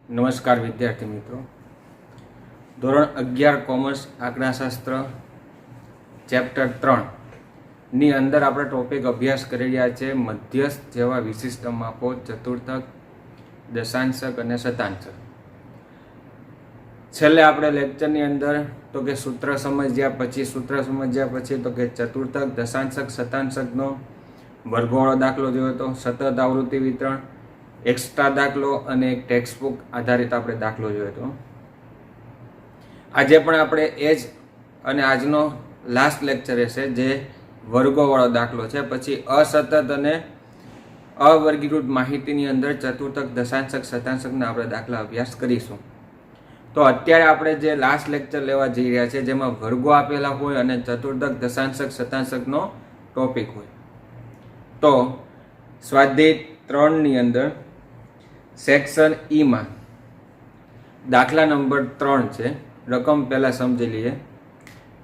નમસ્કાર વિદ્યાર્થી મિત્રો, ધોરણ 11 કોમર્સ આંકડાશાસ્ત્ર ચેપ્ટર 3 ની અંદર આપણે ટોપિક અભ્યાસ કરી રહ્યા છે મધ્યસ્થ જેવા વિશિષ્ટ માપો, ચતુર્થક, દશાંશક અને શતાંશક. છેલ્લે આપણે લેક્ચરની અંદર તો કે સૂત્ર સમજ્યા પછી તો કે ચતુર્થક, દશાંશક, શતાંશકનો વર્ગવાળો દાખલો જોયો હતો, સતત આવૃત્તિ વિતરણ, એક્સ્ટ્રા દાખલો અને એક ટેક્સ્ટબુક આધારિત આપણે દાખલો જોયો હતો. આજે પણ આપણે એ જ અને આજનો લાસ્ટ લેક્ચર હશે જે વર્ગોવાળો દાખલો છે. પછી અસતત અને અવર્ગીકૃત માહિતીની અંદર ચતુર્થક, દશાંશક, શતાંશકના આપણે દાખલા અભ્યાસ કરીશું. તો અત્યારે આપણે જે લાસ્ટ લેક્ચર લેવા જઈ રહ્યા છે જેમાં વર્ગો આપેલા હોય અને ચતુર્થક, દશાંશક, શતાંશકનો ટોપિક હોય. તો સ્વાધ્યાય 3 ની અંદર સેક્શન ઈમાં દાખલા નંબર 3 છે. રકમ પહેલાં સમજી લઈએ.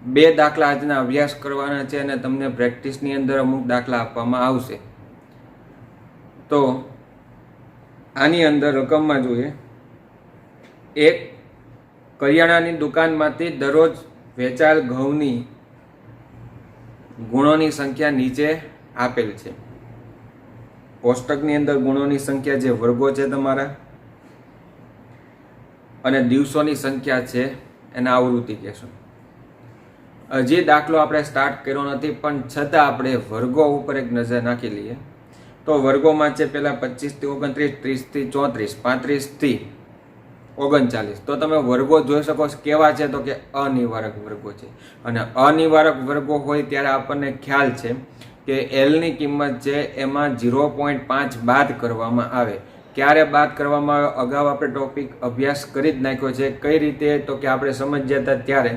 2 દાખલા આજના અભ્યાસ કરવાના છે અને તમને પ્રેક્ટિસની અંદર અમુક દાખલા આપવામાં આવશે. તો આની અંદર રકમમાં જોઈએ, એક કરિયાણાની દુકાનમાંથી દરરોજ વેચાયેલ ઘઉંની ગુણોની સંખ્યા નીચે આપેલ છે. કોષ્ટકની અંદર ગુણોની સંખ્યા જે વર્ગો છે તમારા અને દિવસોની સંખ્યા છે એના આવૃત્તિ કહેશું. હજી દાખલો આપણે સ્ટાર્ટ કર્યો નથી પણ છતાં આપણે વર્ગો ઉપર એક નજર નાખી લઈએ. તો વર્ગોમાં છે પહેલા 25 થી 29, 30 થી 34, 35 થી 39. તો તમે વર્ગો જોઈ શકો કેવા છે તો કે અનિવારક વર્ગો છે. અને અનિવારક વર્ગો હોય ત્યારે આપણને ખ્યાલ છે કે એલની કિંમત છે એમાં 0.5 બાદ કરવામાં આવે. ક્યારે બાદ કરવામાં આવે? અગાઉ આપણે ટોપિક અભ્યાસ કરી જ નાખ્યો છે. કઈ રીતે? તો કે આપણે સમજ્યા હતા ત્યારે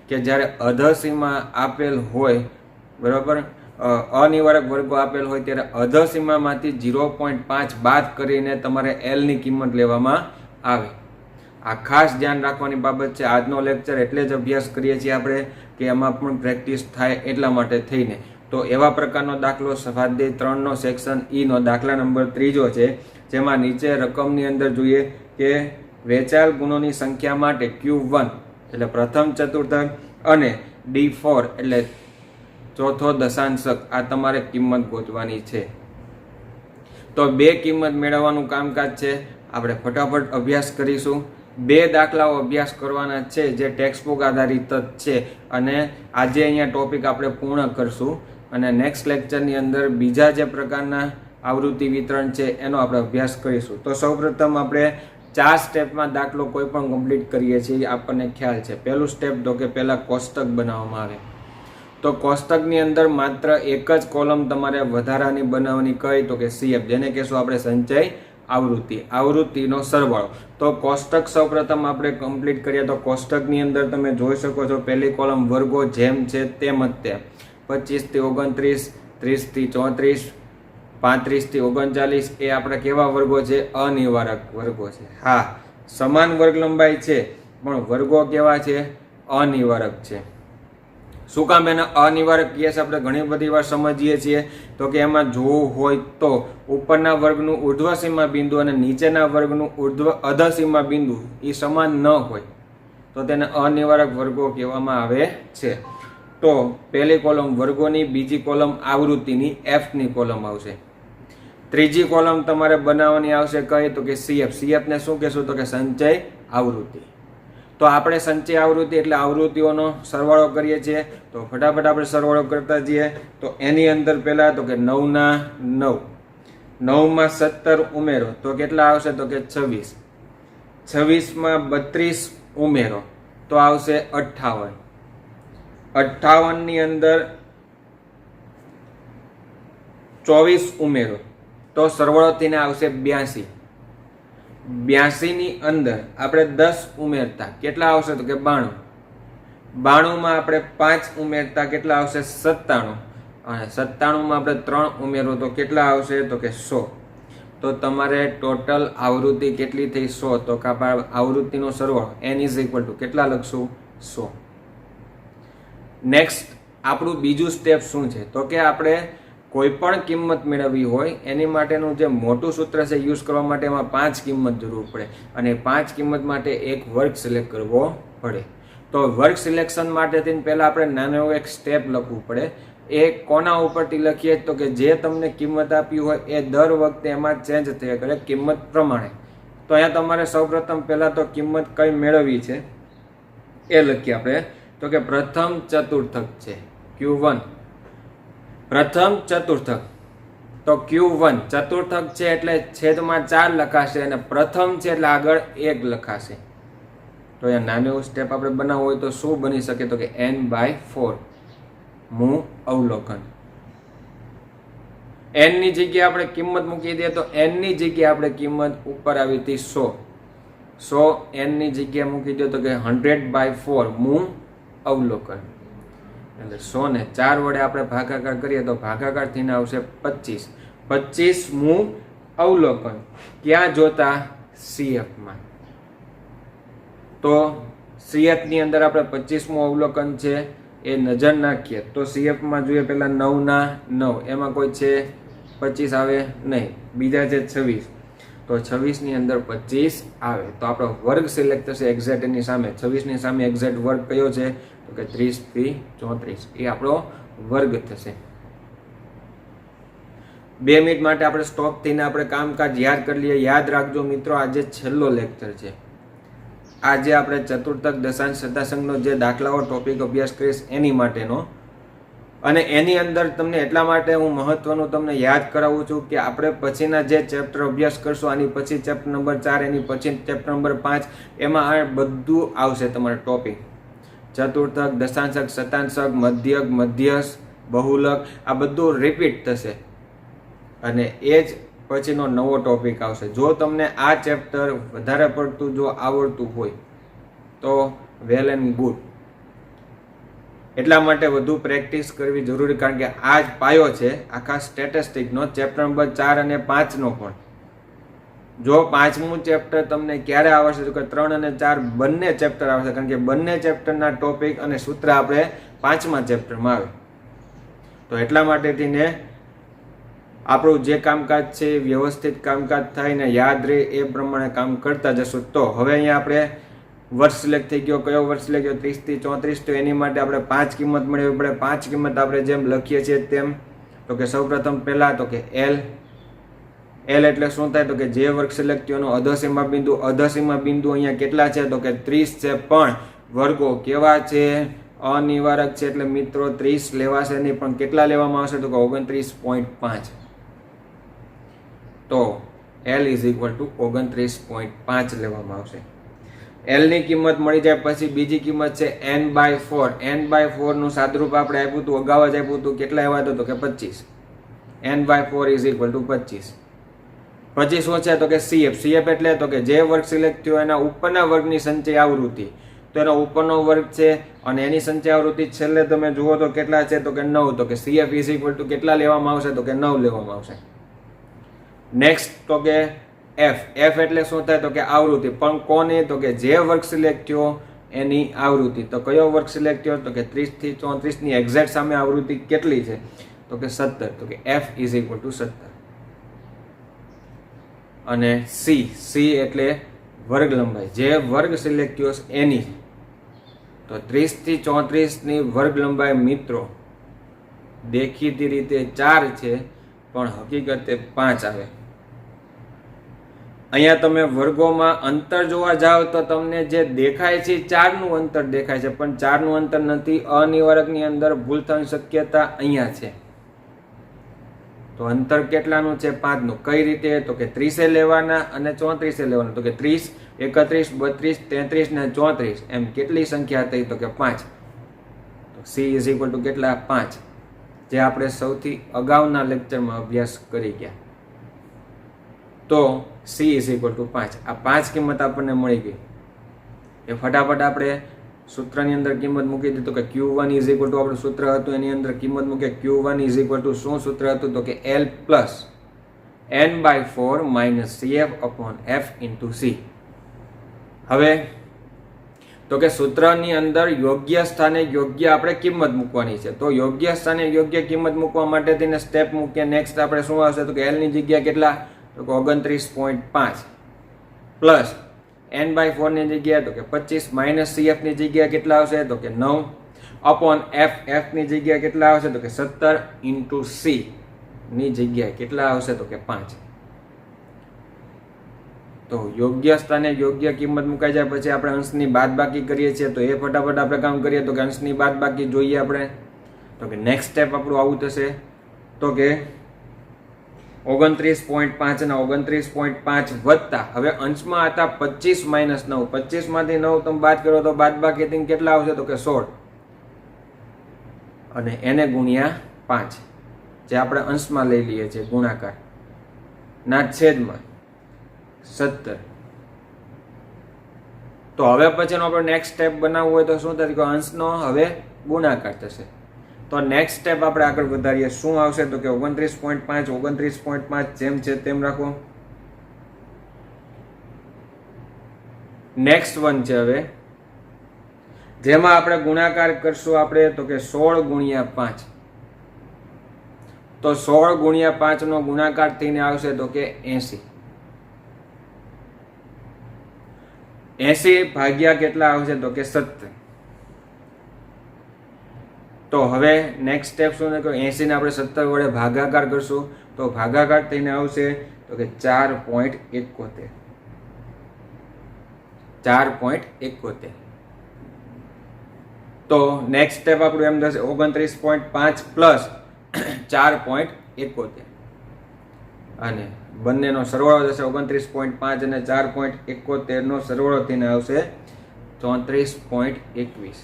કે જ્યારે અધસીમા આપેલ હોય, બરાબર, અનિવારક વર્ગો આપેલ હોય ત્યારે અધસીમામાંથી 0.5 બાદ કરીને તમારે એલની કિંમત લેવામાં આવે. આ ખાસ ધ્યાન રાખવાની બાબત છે. આજનો લેક્ચર એટલે જ અભ્યાસ કરીએ છીએ આપણે કે એમાં પણ પ્રેક્ટિસ થાય એટલા માટે થઈને. તો એવા પ્રકારનો દાખલો સ્વાધ્યાય 3નો સેક્શન ઈનો દાખલા નંબર 3 છે, જેમાં નીચે રકમની અંદર જોઈએ કે વેચાયેલ ગુણોની સંખ્યા માટે Q1 એટલે પ્રથમ ચતુર્થક અને D4 એટલે ચોથો દશાંશક આ તમારે કિંમત ગોતવાની છે. તો 2 કિંમત મેળવવાનું કામકાજ છે. આપણે ફટાફટ અભ્યાસ કરીશું. 2 દાખલાઓ અભ્યાસ કરવાના છે જે ટેક્સ્ટબુક આધારિત જ છે અને આજે અહીંયા ટોપિક આપણે પૂર્ણ કરશું અને નેક્સ્ટ લેક્ચરની અંદર બીજા જે પ્રકારના આવૃત્તિ વિતરણ છે એનો આપણે અભ્યાસ કરીશું. તો સૌપ્રથમ આપણે 4 સ્ટેપમાં દાખલો કોઈ પણ કમ્પ્લીટ કરીએ છીએ. આપણને ખ્યાલ છે પહેલું સ્ટેપ તો કે પહેલાં કોષ્ટક બનાવવામાં આવે. તો કોષ્ટકની અંદર માત્ર એક જ કોલમ તમારે વધારાની બનાવવાની કઈ તો કે CF, જેને કહેશું આપણે સંચય આવૃત્તિનો સરવાળો. તો કોષ્ટક સૌપ્રથમ આપણે કમ્પ્લીટ કરીએ. તો કોષ્ટકની અંદર તમે જોઈ શકો છો પહેલી કોલમ વર્ગો જેમ છે તેમ જ તેમ 25 થી 29, 30 થી 34, 35 થી 39 એ આપણે કેવા વર્ગો છે? અનિવારક વર્ગો છે. હા, સમાન વર્ગ લંબાઈ છે પણ વર્ગો કેવા છે? અનિવારક છે. શું કામ એને અનિવારક કહે છે? આપણે ઘણી બધી વાર સમજીએ છીએ તો કે એમાં જોવું હોય તો ઉપરના વર્ગનું ઉર્ધ્વસીમા બિંદુ અને નીચેના વર્ગનું અધસીમા બિંદુ એ સમાન ન હોય તો તેને અનિવારક વર્ગો કહેવામાં આવે છે. તો પહેલી કોલમ વર્ગોની, બીજી કોલમ આવૃત્તિની, Fની કોલમ આવશે. ત્રીજી કોલમ તમારે બનાવવાની આવશે કઈ તો કે CF ને શું કહેશું તો કે સંચય આવૃત્તિ. તો આપણે સંચય આવૃત્તિ એટલે આવૃત્તિઓનો સરવાળો કરીએ છીએ. તો ફટાફટ આપણે સરવાળો કરતા જઈએ. તો એની અંદર પહેલા તો કે 9 ના 9, 9 માં 17 ઉમેરો તો કેટલા આવશે તો કે 26, 26 માં 32 ઉમેરો તો આવશે 58, 58 ની અંદર 24 ઉમેરો તો સરવાળો થઈને આવશે 82, 82 ની અંદર આપણે 10 ઉમેરતા કેટલા આવશે તો કે 92, 92 માં આપણે 5 ઉમેરતા કેટલા આવશે 97, અને 97 માં આપણે 3 ઉમેરો તો કેટલા આવશે તો કે 100. તો તમારે ટોટલ આવૃત્તિ કેટલી થઈ? 100. તો કે આવૃત્તિનો સરવાળો n = કેટલા લખશું? 100. નેક્સ્ટ આપણું બીજું સ્ટેપ શું છે તો કે આપણે કોઈ પણ કિંમત મેળવવી હોય એની માટેનું જે મોટું સૂત્ર છે યુઝ કરવા માટે એમાં 5 કિંમત જરૂર પડે અને 5 કિંમત માટે એક વર્ગ સિલેક્ટ કરવો પડે. તો વર્ગ સિલેક્શન માટેથી પહેલાં આપણે નાનો એક સ્ટેપ લખવું પડે. એ કોના ઉપરથી લખીએ તો કે જે તમને કિંમત આપી હોય એ દર વખતે એમાં ચેન્જ થયા કરે કિંમત પ્રમાણે. તો અહીંયા તમારે સૌપ્રથમ પહેલાં તો કિંમત કઈ મેળવવી છે એ લખીએ આપણે. તો કે પ્રથમ ચતુર્થક છે Q1, પ્રથમ ચતુર્થક. તો Q1 ચતુર્થક છે એટલે છેદમાં 4 લખાશે અને પ્રથમ છે એટલે આગળ 1 લખાશે. તો અહીંયા નાનું સ્ટેપ આપણે બનાવવું હોય તો શું બની શકે તો કે n/4 મૂ અવલોકન. n ની જગ્યાએ આપણે કિંમત મૂકી દઈએ તો n ની જગ્યાએ આપણે કિંમત ઉપર આવી હતી 100 n ની જગ્યાએ મૂકી દો તો કે 100/4 મૂ અવલોકન. એટલે 100 ને 4 વડે આપણે ભાગાકાર કરીએ તો ભાગાકાર થઈને આવશે 25 મૂ અવલોકન. ક્યાં જોતા? CF માં. તો CF ની અંદર આપણે 25મું અવલોકન છે એ નજર નાખીએ તો CF માં જોઈએ પહેલા 9 ના 9 એમાં કોઈ છે 25 આવે નહીં, બીજા છે 26 તો 26 ની અંદર 25 આવે તો આપણો વર્ગ સિલેક્ટ થશે એક્ઝેક્ટ એની સામે. 26 ની સામે એક્ઝેક્ટ વર્ગ કયો છે તો કે 30 થી 34 એ આપણો વર્ગ થશે. 2 મિનિટ માટે આપણે સ્ટોપ થઈને આપણે કામકાજ યાદ કરી લઈએ. યાદ રાખજો મિત્રો, આજે છેલ્લો લેક્ચર છે. આજે આપણે ચતુર્થક દશાંશ શતાંશનો જે દાખલાઓ ટોપિક અભ્યાસ કરીશ એની માટેનો. અને એની અંદર તમને એટલા માટે હું મહત્વનું તમને યાદ કરાવું છું કે આપણે પછીના જે ચેપ્ટર અભ્યાસ કરશું આની પછી ચેપ્ટર નંબર 4 એની પછી ચેપ્ટર નંબર 5 એમાં આ બધું આવશે તમારે ટોપિક. ચતુર્થક, દશાંશક, શતાંશક, મધ્યક, મધ્યસ્થ, બહુલક આ બધું રિપીટ થશે અને એ જ પછીનો નવો ટોપિક આવશે. જો તમને આ ચેપ્ટર વધારે પડતું જો આવડતું હોય તો વેલ એન્ડ ગુડ. એટલા માટે વધુ પ્રેક્ટિસ કરવી જરૂરી, કારણ કે આ જ પાયો છે આખા સ્ટેટિસ્ટિકનો ચેપ્ટર નંબર 4 અને 5નો પણ. જો 5મું ચેપ્ટર તમને ક્યારે આવશે તો કે 3 અને 4 બંને ચેપ્ટર આવશે, કારણ કે બંને ચેપ્ટરના ટોપિક અને સૂત્ર આપણે 5મા ચેપ્ટરમાં આવે. તો એટલા માટેથી ને આપણું જે કામકાજ છે વ્યવસ્થિત કામકાજ થાય ને યાદ રહે એ પ્રમાણે કામ કરતા જશું. તો હવે અહીંયા આપણે વર્ષ સિલેક્ટ થઈ ગયો. કયો વર્ષ સિલેક્ટ ગયો? 30 થી 34. તો એની માટે આપણે 5 કિંમત મેળવવી પડે. 5 કિંમત આપણે જેમ લખીએ છીએ તેમ તો કે સૌપ્રથમ પહેલા તો કે L એટલે શું થાય તો કે જે વર્ગ સિલેક્ટ થયો એનો અધસીમા બિંદુ. અધસીમા બિંદુ અહીંયા કેટલા છે તો કે 30 છે, પણ વર્ગો કેવા છે? અનિવારક છે એટલે મિત્રો 30 લેવાશે નહીં, પણ કેટલા લેવામાં આવશે તો કે 29.5. તો L = 29.5 લેવામાં આવશે. L ની કિંમત મળી જાય પછી બીજી કિંમત છે n/4. n/4 નું સાદરૂપ આપણે આપ્યું હતું, અગાઉ જ આપ્યું હતું. કેટલા આવ્યા તો કે 25. n/4 = 25. પછી શું છે તો કે CF. CF એટલે તો કે જે વર્ગ સિલેક્ટ થયો એના ઉપરના વર્ગની સંચય આવૃત્તિ. તો એનો ઉપરનો વર્ગ છે અને એની સંચય આવૃત્તિ છેલ્લે તમે જુઓ તો કેટલા છે તો કે 9. તો કે CF = કેટલા લેવામાં આવશે તો કે 9 લેવામાં આવશે. નેક્સ્ટ તો કે F. F એટલે શું થાય તો કે આવૃત્તિ, પણ કોની તો કે જે વર્ગ સિલેક્ટ થયો એની આવૃત્તિ. તો કયો વર્ગ સિલેક્ટ થયો તો કે 30 થી 34 ની એક્ઝેક્ટ સામે આવૃત્તિ કેટલી છે તો કે 17. તો કે F = 17. અને C એટલે વર્ગ લંબાઈ. જે વર્ગ સિલેક્ટ થયો એની. તો 30 થી 34 ની વર્ગ લંબાઈ મિત્રો દેખીતી રીતે 4 છે પણ હકીકતે 5 આવે. અહીંયા તમે વર્ગોમાં અંતર જોવા જાઓ તો તમને જે દેખાય છે 4 નું અંતર દેખાય છે, પણ 4 નું અંતર નથી. અનિવારકની અંદર ભૂલ થવાની શક્યતા અહીંયા છે. તો અંતર કેટલાનું છે? 5 નું. કઈ રીતે તો કે 30 લેવાના અને 34 લેવાના. તો કે 30, 31, 32, 33 ને 34 એમ કેટલી સંખ્યા થઈ તો કે 5. તો C = કેટલા? 5, જે આપણે સૌથી અગાઉના લેક્ચરમાં અભ્યાસ કરી ગયા. તો C = 5. આ 5 કિંમત આપણને મળી ગઈ. એ ફટાફટ આપણે સૂત્રની અંદર કિંમત મૂકી દીધું કે Q1 = આપણું સૂત્ર હતું એની અંદર કિંમત મૂકે. Q1 = શું સૂત્ર હતું તો કે L + n/4 - CF/F × C. હવે તો કે સૂત્રની અંદર યોગ્ય સ્થાને યોગ્ય આપણે કિંમત મૂકવાની છે. તો યોગ્ય સ્થાને યોગ્ય કિંમત મૂકવા માટે તેને સ્ટેપ મૂકીએ. નેક્સ્ટ આપણે શું આવશે તો કે એલ ની જગ્યા કેટલા તો કે 29.5 પ્લસ n/4 ની જગ્યા તો કે 25 માઇનસ cf ની જગ્યા કેટલા આવશે તો કે 9 અપોન f ની જગ્યા કેટલા આવશે તો કે 17 ઇન્ટુ c ની જગ્યા કેટલા આવશે તો કે 5. તો યોગ્ય સ્થાને યોગ્ય કિંમત મુકાઈ જાય પછી આપણે અંશની બાદબાકી કરીએ છીએ. તો એ ફટાફટ આપણે કામ કરીએ તો કે અંશની બાદબાકી જોઈએ આપણે. તો કે નેક્સ્ટ સ્ટેપ આપણું આવું થશે તો કે 29.5 ના 29.5 વત્તા હવે અંશમાં હતા 25 માઇનસ 9. 25 માંથી 9 તમે બાદ કરો તો બાદબાકી કેટલા આવશે તો કે 16 અને એને ગુણ્યા 5 જે આપણે અંશમાં લઈ લઈએ છીએ ગુણાકાર ના છેદમાં 17. તો હવે પછીનો આપણે નેક્સ્ટ સ્ટેપ બનાવવું હોય તો શું થશે કે અંશનો હવે ગુણાકાર થશે. તો નેક્સ્ટ સ્ટેપ આપણે આગળ વધારીએ. શું આવશે તો કે 29.5 જેમ છે તેમ રાખો. નેક્સ્ટ વન છે હવે જેમાં આપણે ગુણાકાર કરશું આપણે તો કે 16 ગુણ્યા 5. તો 16 ગુણ્યા 5 નો ગુણાકાર થઈને આવશે તો કે 80. 80 ભાગ્યા કેટલા આવશે તો કે 17. તો હવે નેક્સ્ટ સ્ટેપ શું છે કે 80 ને આપણે 17 વડે ભાગાકાર કરશું તો ભાગાકાર થઈને આવશે તો કે 4.71. 4.71. તો નેક્સ્ટ સ્ટેપ આપણું એમ થશે 29.5 પ્લસ 4.71 અને બંનેનો સરવાળો થશે 29.5 અને 4.71 નો સરવાળો થઈને આવશે 34.21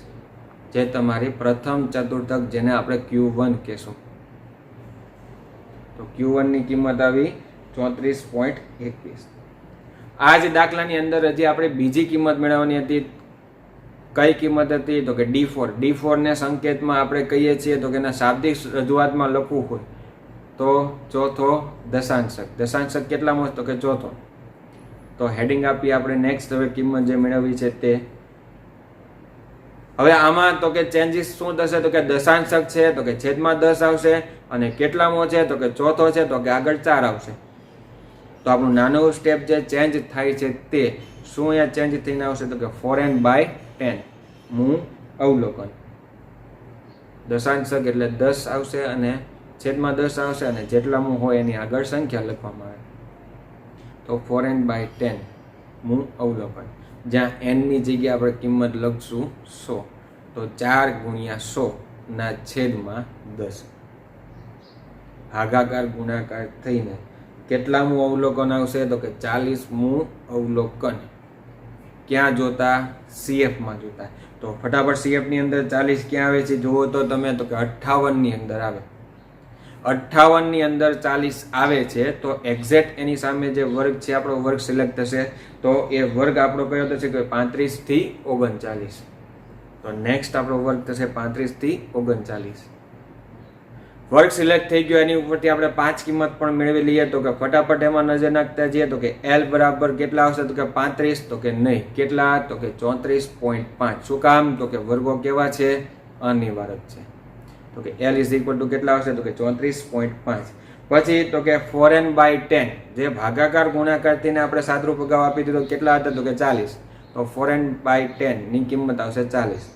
જે તમારી પ્રથમ ચતુર્થક જેને આપણે Q1 કહેશું. તો Q1 ની કિંમત આવી 34.21. આ જ દાખલાની અંદર હજી આપણે બીજી કિંમત મેળવવાની હતી. કઈ કિંમત હતી તો કે D4. D4 ને સંકેતમાં આપણે કહીએ છીએ તો કે એના શાબ્દિક રજૂઆતમાં લખવું હોય તો ચોથો દશાંશક. દશાંશક કેટલામો તો કે ચોથો. તો હેડિંગ આપી આપણે નેક્સ્ટ હવે કિંમત જે મેળવવી છે તે. હવે આમાં તો કે ચેન્જીસ શું થશે તો કે દશાંશક છે તો કે છેદમાં 10 આવશે અને કેટલામો છે તો કે ચોથો છે તો કે આગળ 4 આવશે. તો આપણું નાનું સ્ટેપ જે ચેન્જ થાય છે તે શું અહીંયા ચેન્જ થઈને આવશે તો કે 4n/10 મું અવલોકન. દશાંશક એટલે 10 આવશે અને છેદમાં 10 આવશે અને જેટલામું હોય એની આગળ સંખ્યા લખવામાં આવે. તો 4n/10 મું અવલોકન જ્યાં n ની જગ્યાએ આપણે કિંમત લખશું 100. તો 4 ગુણ્યા 100 ના છેદમાં 10 ભાગાકાર ગુણાકાર થઈને કેટલામું અવલોકન આવશે તો કે 40મું અવલોકન. ક્યાં જોતા CF માં જોતા. તો ફટાફટ CF ની અંદર 40 ક્યાં આવે છે જુઓ તો તમે તો કે 58 ની અંદર આવે. 58 ની અંદર 40 આવે છે તો એક્ઝેક્ટ એની સામે જે વર્ગ છે આપણો વર્ગ સિલેક્ટ થશે. તો એ વર્ગ આપણો કયો થશે કે 35 થી 39. તો નેક્સ્ટ આપણો વર્ગ થશે 35 થી 39. વર્ગ સિલેક્ટ થઈ ગયો એની ઉપરથી આપણે 5 કિંમત પણ મેળવી લઈએ તો કે ફટાફટ એમાં નજર નાખતા જઈએ તો કે L બરાબર કેટલા આવશે તો કે 35 તો કે નહીં કેટલા તો કે 34.5. શું કામ તો કે વર્ગો કેવા છે અનિવાર્ય છે. તો કે L ઇઝ ઇક્વલ ટુ કેટલા આવશે તો કે 34.5. પછી તો કે 4n/10 જે ભાગાકાર ગુણાકાર થઈને આપણે સાદરૂપ અગાઉ આપી દીધો કેટલા હતા તો કે 40. તો 4n/10 ની કિંમત આવશે 40.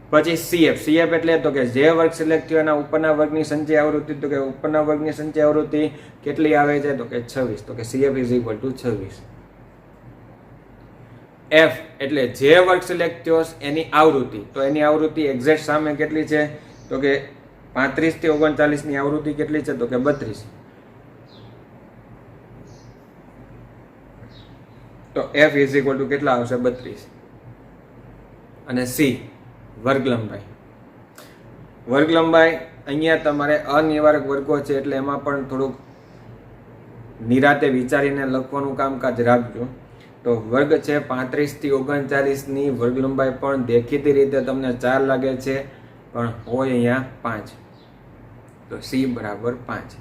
પછી CF એટલે તો કે જે વર્ગ સિલેક્ટ થયો એના ઉપરના વર્ગની સંચય આવૃત્તિ તો કે ઉપરના વર્ગની સંચય આવૃત્તિ કેટલી આવે છે તો કે 26. તો કે CF is equal to 26. F એટલે જે વર્ગ સિલેક્ટ થયો એની આવૃત્તિ તો એની આવૃત્તિ એક્ઝેક્ટ સામે કેટલી છે તો કે 35 થી 39 ની આવૃત્તિ કેટલી છે તો કે 32. તો F ઇઝ ઇક્વલ ટુ કેટલા આવશે 32. અને C વર્ગ લંબાઈ અહીંયા તમારે અનિવાર્ય વર્ગો છે એટલે એમાં પણ થોડુંક નિરાતે વિચારીને લખવાનું કામકાજ રાખજો. તો વર્ગ છે 35 થી 39 ની વર્ગ લંબાઈ પણ દેખીતી રીતે તમને 4 લાગે છે પણ હોય અહીંયા 5. તો C બરાબર 5.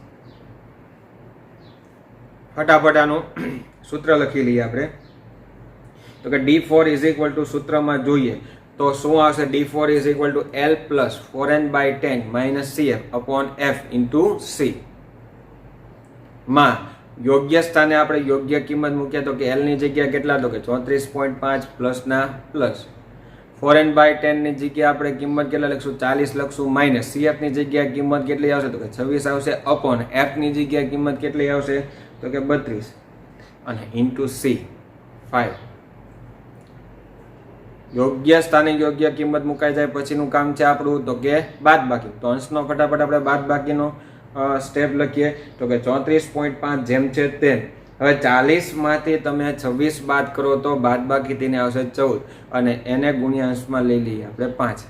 ફટાફટ આનું સૂત્ર લખી લઈએ આપણે. તો કે D4 ઇઝ ઇક્વલ ટુ સૂત્રમાં જોઈએ તો શું આવશે? D4 is equal to L plus 4n/10 minus CF upon F into C માં યોગ્ય સ્થાને આપણે યોગ્ય કિંમત મૂકીએ તો કે L ની જગ્યા કેટલા? તો કે 34.5 પ્લસના પ્લસ 4n/10 ની જગ્યા આપણે કિંમત કેટલા લખશું? 40 લખશું માઇનસ CF ની જગ્યા કિંમત કેટલી આવશે? તો કે 26 આવશે અપોન F ની જગ્યા કિંમત કેટલી આવશે? તો કે 32 અને ઇન્ટુ C 5. યોગ્ય સ્થાને યોગ્ય કિંમત મુકાઈ જાય પછીનું કામ છે આપણું તો કે બાદબાકી. તો અંશનો ફટાફટ આપણે બાદબાકીનો સ્ટેપ લખીએ તો કે 34.5 જેમ છે તેમ. હવે 40 માંથી તમે 26 બાદ કરો તો બાદબાકી થઈને આવશે 14 અને એને ગુણ્યા અંશમાં લઈ લઈએ આપણે 5.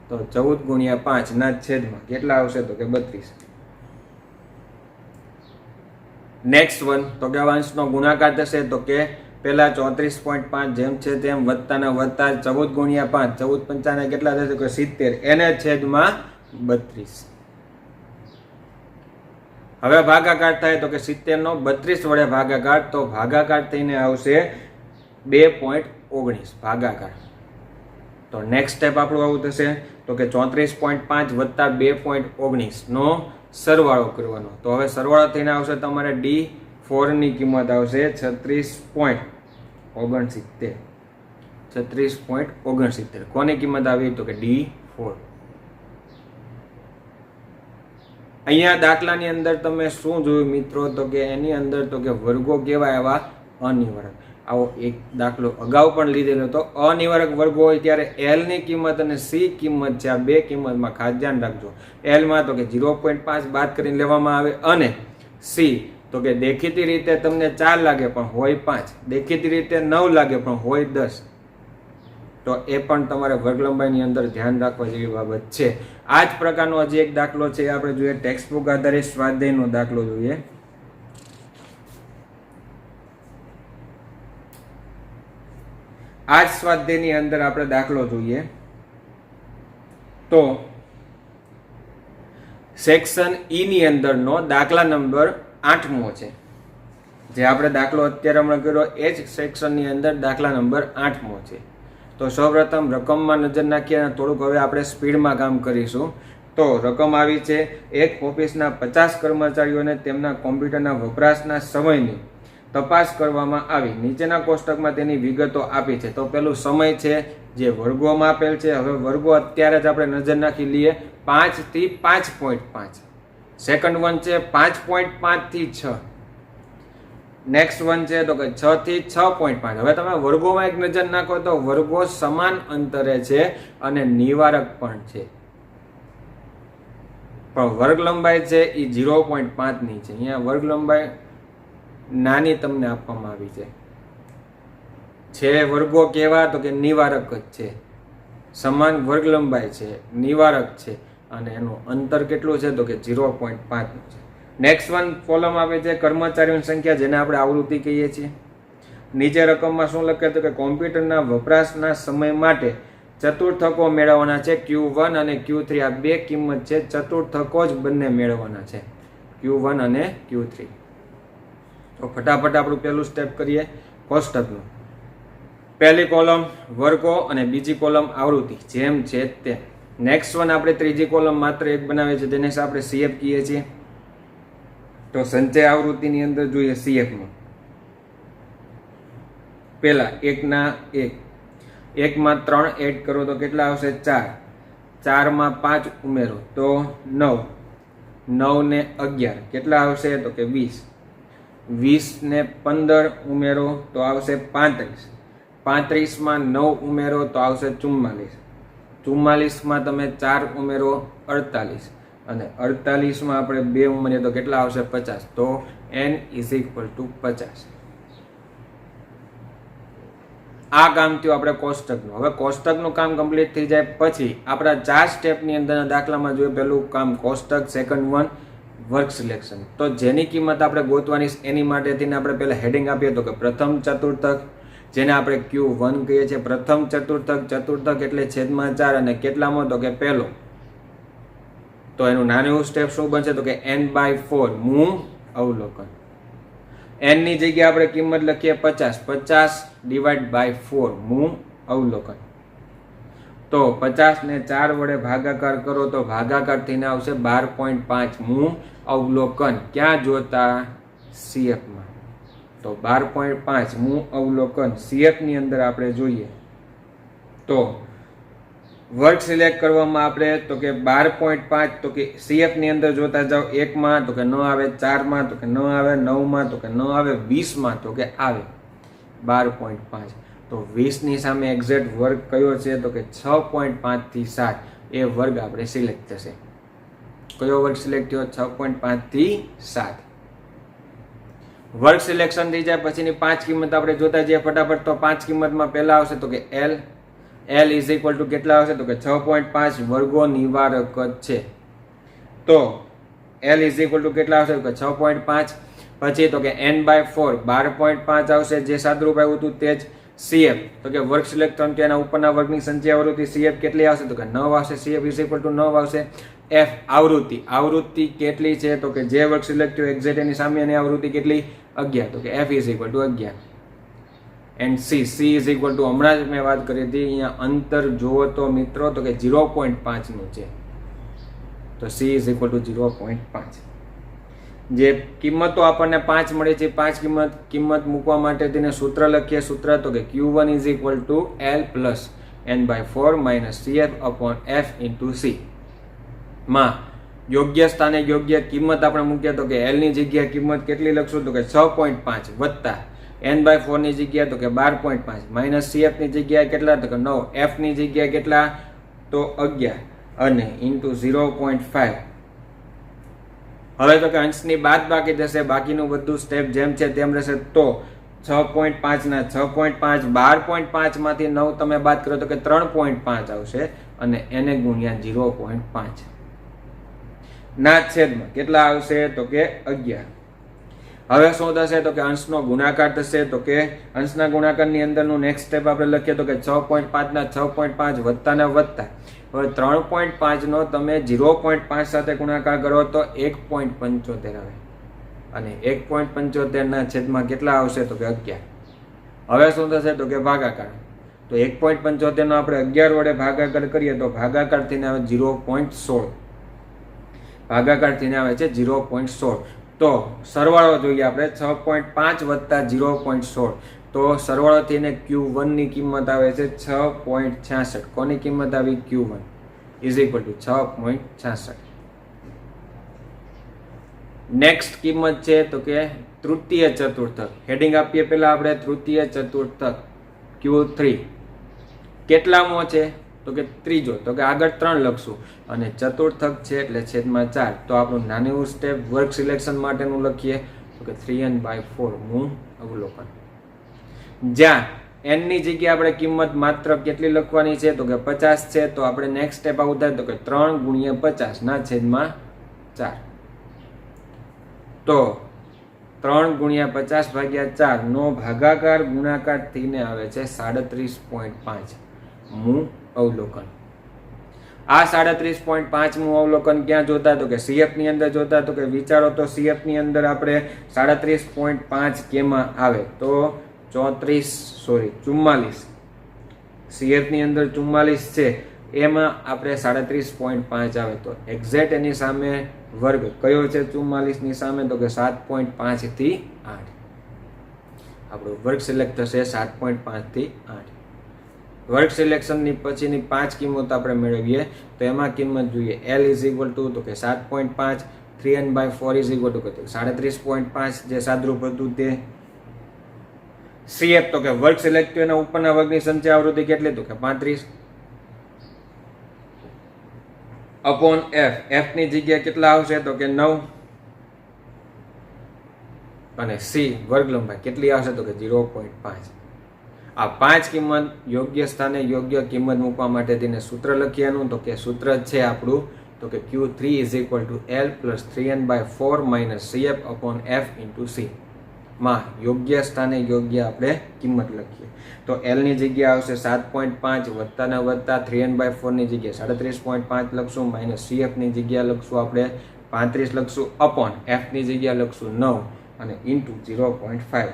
તો 14 ગુણ્યા 5 ના છેદમાં કેટલા આવશે? તો કે 32. નેક્સ્ટ વન તો કે અંશનો ગુણાકાર થશે તો કે પેલા 34.5 જેમ છે તેમ વત્તાના વત્તા 14 ગુણ્યા 5 14 5 કેટલા થશે? કે 70 એને છેદમાં 32. હવે ભાગાકાર થાય તો કે 70 નો 32 વડે ભાગાકાર તો ભાગાકાર થઈને આવશે 2.19 ભાગાકાર. તો નેક્સ્ટ સ્ટેપ આપણું આવું થશે તો કે 34.5 વત્તા 2.19 નો સરવાળો કરવાનો. તો હવે સરવાળો થઈને આવશે તમારે D4 ની કિંમત આવશે 36.69. 36.69 કોની કિંમત આવી? તો કે D4. અહીંયા દાખલાની અંદર તમે શું જોયું મિત્રો? તો કે એની અંદર તો કે વર્ગો કેવા એવા અનિવારક. આવો એક દાખલો અગાઉ પણ લીધેલો હતો. અનિવારક વર્ગો હોય ત્યારે L ની કિંમત અને C કિંમત છે આ બે કિંમતમાં ખાસ ધ્યાન રાખજો. L માં તો કે 0.5 બાદ કરીને લેવામાં આવે અને C તો કે દેખીતી રીતે તમને 4 લાગે પણ હોય 5, દેખીતી રીતે 9 લાગે પણ હોય 10. તો એ પણ તમારે વર્ગ લંબાઈની અંદર ધ્યાન રાખવા જેવી બાબત છે. આ જ પ્રકારનો હજી એક દાખલો છે આપણે જોઈએ ટેક્સ્ટ બુક આધારિત સ્વાધ્યાયનો દાખલો જોઈએ. આ જ સ્વાધ્યાયની અંદર આપણે દાખલો જોઈએ તો સેક્શન ઈ ની અંદરનો દાખલા નંબર 8મો છે. જે આપણે દાખલો અત્યારે હમણાં કર્યો એ જ સેક્શનની અંદર દાખલા નંબર 8મો છે. તો સૌપ્રથમ રકમમાં નજર નાખીએ અને થોડુંક હવે આપણે સ્પીડમાં કામ કરીશું. તો રકમ આવી છે એક ઓફિસના 50 કર્મચારીઓને તેમના કોમ્પ્યુટરના વપરાશના સમયની તપાસ કરવામાં આવી. નીચેના કોષ્ટકમાં તેની વિગતો આપી છે. તો પેલું સમય છે જે વર્ગોમાં આપેલ છે. હવે વર્ગો અત્યારે જ આપણે નજર નાખી લઈએ 5 થી 5.5. સેકન્ડ વન છે 5.5 થી 6. નેક્સ્ટ વન છે તો કે 6 થી 6.5. હવે તમે વર્ગોમાં એક નજર નાખો તો વર્ગો સમાન અંતરે છે અને નિવારક પણ છે. પણ વર્ગ લંબાઈ છે એ 0.5 ની છે. અહીંયા વર્ગ લંબાઈ નાની તમને આપવામાં આવી છે. વર્ગો કેવા? તો કે નિવારક જ છે. સમાન વર્ગ લંબાઈ છે, નિવારક છે અને એનું અંતર કેટલું છે? તો કે 0.5 નું છે. નેક્સ્ટ વન કોલમ આપે છે કર્મચારીઓની સંખ્યા જેને આપણે આવૃત્તિ કહીએ છીએ. નીચે રકમમાં શું લખે તો કે કોમ્પ્યુટરના વપરાશના સમય માટે ચતુર્થકો મેળવવાના છે. Q1 અને Q3 આ બે કિંમત છે. ચતુર્થકો જ બંને મેળવવાના છે, Q1 અને Q3. તો ફટાફટ આપણું પહેલું સ્ટેપ કરીએ કોષ્ટકનું. પહેલી કોલમ વર્ગો અને બીજી કોલમ આવૃત્તિ જેમ છે તેમ. નેક્સ્ટ વન આપણે ત્રીજી કોલમ માત્ર એક બનાવે છે જેને આપણે CF કહીએ છીએ. તો સંચય આવૃત્તિની અંદર જોઈએ CF માં પેલા 1 ના 1, 1 માં 3 એડ કરો તો કેટલા આવશે? 4, 4 માં 5 ઉમેરો તો 9, 9 ને 11 કેટલા આવશે? તો કે 20, 20 ને 15 ઉમેરો તો આવશે 35, 35 માં 9 ઉમેરો તો આવશે 44, 44 માં તમે 4 ઉમેરો 48 અને 48 માં આપણે 2 ઉમેરીએ તો કેટલા આવશે? 50. તો n = 50. આ કામ થયું આપણે કોષ્ટકનું. હવે કોષ્ટકનું કામ કમ્પ્લીટ થઈ જાય પછી આપણા 4 સ્ટેપની અંદરના દાખલામાં જોઈએ પહેલું કામ કોષ્ટક, સેકન્ડ વન વર્ક સિલેક્શન. તો જેની કિંમત આપણે ગોતવાની એની માટેથી આપણે પહેલા હેડિંગ આપીએ તો કે પ્રથમ ચતુર્થક જેને આપણે Q1 કહીએ છીએ. પ્રથમ ચતુર્થક, ચતુર્થક એટલે છેદમાં 4 અને કેટલામાં? તો કે પહેલો. તો એનું નાનું સ્ટેપ શું બનશે? તો કે n/4 મૂળ અવલોકન. n ની જગ્યાએ આપણે કિંમત લખીએ 50, 50 ડિવાઈડ બાય 4 મૂ અવલોકન. તો 50 ને 4 વડે ભાગાકાર કરો તો ભાગાકાર થઈને આવશે 12.5 મૂ અવલોકન. ક્યાં જોતા? CF માં. તો 12.5 મૂ અવલોકન CF ની અંદર આપણે જોઈએ તો વર્ગ સિલેક્ટ કરવામાં આપણે તો કે 12.5 તો કે CF ની અંદર જોતા જાઓ 1 માં તો કે ન આવે, 4 માં તો કે ન આવે, 9 માં તો કે ન આવે, 20 માં તો કે આવે 12.5. તો 20 ની સામે એક્ઝેક્ટ વર્ગ કયો છે તો કે 6.5 થી 7 એ વર્ગ આપણે સિલેક્ટ થશે. કયો વર્ગ સિલેક્ટ થયો? 6.5 થી 7. વર્ગ સિલેક્શન થઈ જાય પછીની 5 કિંમત આપણે જોતા જઈએ ફટાફટ. તો 5 કિંમતમાં પહેલા આવશે તો કે L ઇઝ ઇક્વલ ટુ કેટલા આવશે તો કે 6.5 વર્ગો નિવારક જ છે. તો L ઇઝ ઇક્વલ ટુ કેટલા આવશે તો કે 6.5. પછી તો કે n/4 12.5 આવશે જે સાદુરૂપ આવ્યું હતું તે જ. CF તો કે વર્ગ સિલેક્ટ થયું એના ઉપરના વર્ગની સંખ્યા આવૃત્તિ CF કેટલી આવશે તો કે 9 આવશે. CF ઇઝ ઇક્વલ ટુ 9 આવશે. F આવૃત્તિ કેટલી છે તો કે જે વર્ગ સિલેક્ટ થયો એક્ઝેક્ટ એની સામે એની આવૃત્તિ કેટલી? 11 તો કે F is equal to 11. And C is equal to હમણાં જ મેં વાત કરી હતી અહીંયા અંતર જુઓ તો મિત્રો તો કે 0.5 નું છે. તો C ઇઝ ઇક્વલ ટુ 0.5. જે કિંમતો આપણને 5 મળે છે 5 કિંમત મૂકવા માટે તેને સૂત્ર લખીએ. સૂત્ર તો કે Q1 is equal to L plus n/4 minus CF upon F into C. માં યોગ્ય સ્થાને યોગ્ય કિંમત આપણે મૂકીએ તો કે L ની જગ્યાએ કિંમત કેટલી લખશું તો કે 6.5 વત્તા n/4 ની જગ્યાએ તો કે 12.5 માઇનસ CF ની જગ્યાએ કેટલા તો કે 9, F ની જગ્યાએ કેટલા તો 11 અને ઇન્ટુ 0.5. હવે તો કે અંશની બાદ બાકી જશે, બાકીનું બધું સ્ટેપ જેમ છે તેમ રહેશે. તો 6.5 ના 6.5 12.5 માંથી 9 તમે બાદ કરો તો કે 3.5 આવશે અને એને ગુણ્યા 0.5 ના છેદમાં કેટલા આવશે તો કે 11. હવે શું થશે તો કે અંશનો ગુણાકાર થશે. તો કે અંશના ગુણાકારની અંદરનું નેક્સ્ટ સ્ટેપ આપણે લખીએ તો કે 6.5 ના 6.5 વત્તા ને વત્તા. હવે 3.5 નો તમે 0.5 સાથે ગુણાકાર કરો તો 1.75 આવે અને 1.75 ના છેદમાં કેટલા આવશે તો કે 11. હવે શું થશે તો કે ભાગાકાર. તો 1.75 નો આપણે 11 વડે ભાગાકાર કરીએ તો ભાગાકાર થઈને આવે 0.16. ભાગાકાર થઈને આવે છે 0.16. તો સરવાળો જોઈએ આપણે 6.5 વત્તા 0.16. તો સરવાળો થઈને Q1 ની કિંમત આવે છે 6.66. કોની કિંમત આવી? Q1 is equal to 6.66. Next કિંમત છે તો કે તૃતીય ચતુર્થક. હેડિંગ આપીએ પહેલા આપણે તૃતીય ચતુર્થક Q3 કેટલામો છે તો કે ત્રીજો. તો કે આગળ 3 લખશું અને ચતુર્થક છે એટલે છેદમાં 4. તો આપણું નાનું સ્ટેપ વર્ગ સિલેક્શન માટેનું લખીએ તો કે 3n/4 મૂ અવલોકન. જ્યાં n ની જગ્યાએ આપણે કિંમત માત્ર કેટલી લખવાની છે તો કે 50 છે. તો આપણે નેક્સ્ટ સ્ટેપ આવું થાય તો કે 3 ગુણ્યા 50 ના છેદમાં 4. તો 3 ગુણ્યા 50 ભાગ્યા 4 નો ભાગાકાર ગુણાકાર થઈને આવે છે 37.5 મૂ અવલોકન. આ 37.5 મૂ અવલોકન ક્યાં જોતા તો કે CF ની અંદર જોતા. તો કે વિચારો તો CF ની અંદર આપણે 37.5 કેમાં આવે તો 44 CF ની અંદર 44 છે એમાં આપણે 37.5 આવે. તો એક્ઝેક્ટ એની સામે વર્ગ કયો છે 44 ની સામે તો કે 7.5 થી 8. આપણો વર્ગ સિલેક્ટ થશે 7.5 થી 8. વર્ગ સિલેક્શનની પછીની 5 કિંમત આપણે મેળવીએ તો એમાં કિંમત જોઈએ L ઇઝ ઇક્વલ ટુ તો કે 7.5, 3n/4 ઇઝ ઇક્વલ ટુ 37.5 જે સાદરૂપ હતું તે. CF તો કે વર્ગ સિલેક્ટ થયો એના ઉપરના વર્ગની સંખ્યા આવૃત્તિ કેટલી તો કે 35 અપોન F ની જગ્યાએ કેટલા આવશે તો કે 9 અને C વર્ગ લંબાઈ કેટલી આવશે તો કે 0.5. આ 5 કિંમત યોગ્ય સ્થાને યોગ્ય કિંમત મૂકવા માટે તેને સૂત્ર લખીએનું તો કે સૂત્ર છે આપણું તો કે Q3 is equal to L plus 3n/4 minus CF upon F into C. માં યોગ્ય સ્થાને યોગ્ય આપણે કિંમત લખીએ તો L ની જગ્યા આવશે 7.5 વત્તા ને વત્તા 3n/4 ની જગ્યાએ 37.5 લખશું માઇનસ CF ની જગ્યા લખશું આપણે 35 લખશું અપોન F ની જગ્યા લખશું 9 અને ઇન્ટુ 0.5.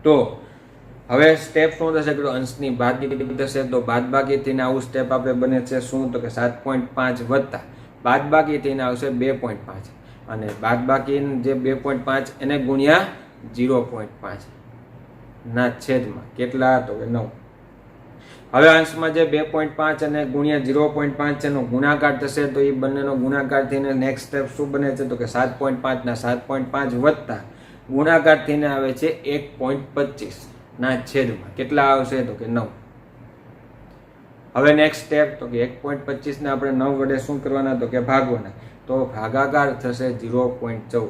તો હવે સ્ટેપ શું થશે કે અંશની બાદબાકી થશે, તો બાદબાકી થઈને આવું સ્ટેપ આપણે બને છે શું, તો કે 7.5 વત્તા બાદબાકી થઈને આવશે 2.5 અને બાદબાકી જે 2.5 એને ગુણ્યા 0.5 ના છેદમાં કેટલા, તો કે 9. હવે અંશમાં જે 2.5 અને ગુણ્યા 0.5 એનો ગુણાકાર થશે, તો એ બંનેનો ગુણાકાર થઈને નેક્સ્ટ સ્ટેપ શું બને છે, તો કે 7.5 ના 7.5 વત્તા ગુણાકાર થઈને આવે છે 1.25 ના છેદમાં કેટલા આવશે, તો કે 9. હવે નેક્સ્ટ સ્ટેપ, તો કે 1.25 ને આપણે 9 વડે શું કરવાના, તો કે ભાગવાના, તો ભાગાકાર થશે 0.14.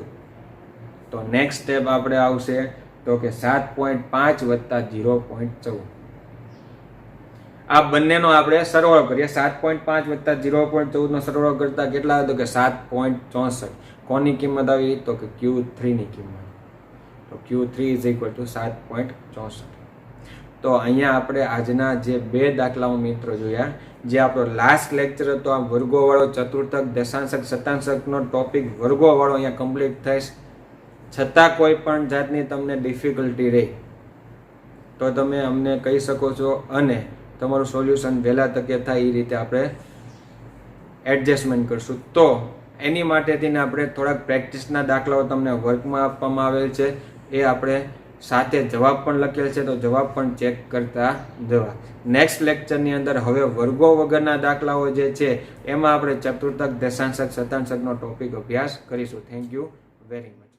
તો નેક્સ્ટ સ્ટેપ આપણે આવશે તો કે 7.5 વત્તા 0.14. આ બંનેનો આપણે સરવાળો કરીએ. 7.5 વત્તા 0.14 નો સરવાળો કરતા કેટલા આવે, તો કે 7.64. કોની કિંમત આવી, તો કે Q3 ની કિંમત. તો Q3 ઇઝ ઇક્વલ ટુ 7.64. તો અહીંયા આપણે આજના જે બે દાખલાઓ મિત્રો જોયા, જે આપણો લાસ્ટ લેક્ચર હતો આ વર્ગોવાળો ચતુર્થક દશાંશક શતાંશકનો ટોપિક વર્ગોવાળો અહીંયા કમ્પ્લીટ થઈશ. છતાં કોઈ પણ જાતની તમને ડિફિકલ્ટી રહે તો તમે અમને કહી શકો છો અને તમારું સોલ્યુશન વહેલા તકે થાય એ રીતે આપણે એડજસ્ટમેન્ટ કરશું. તો એની માટેથી આપણે થોડાક પ્રેક્ટિસના દાખલાઓ તમને વર્કમાં આપવામાં આવેલ છે, એ આપણે સાથે જવાબ પણ લખેલ છે, તો જવાબ પણ ચેક કરતા જવા. નેક્સ્ટ લેક્ચરની અંદર હવે વર્ગો વગરના દાખલાઓ જે છે એમાં આપણે ચતુર્થક દશાંશક શતાંશકનો ટોપિક અભ્યાસ કરીશું. Thank you very much.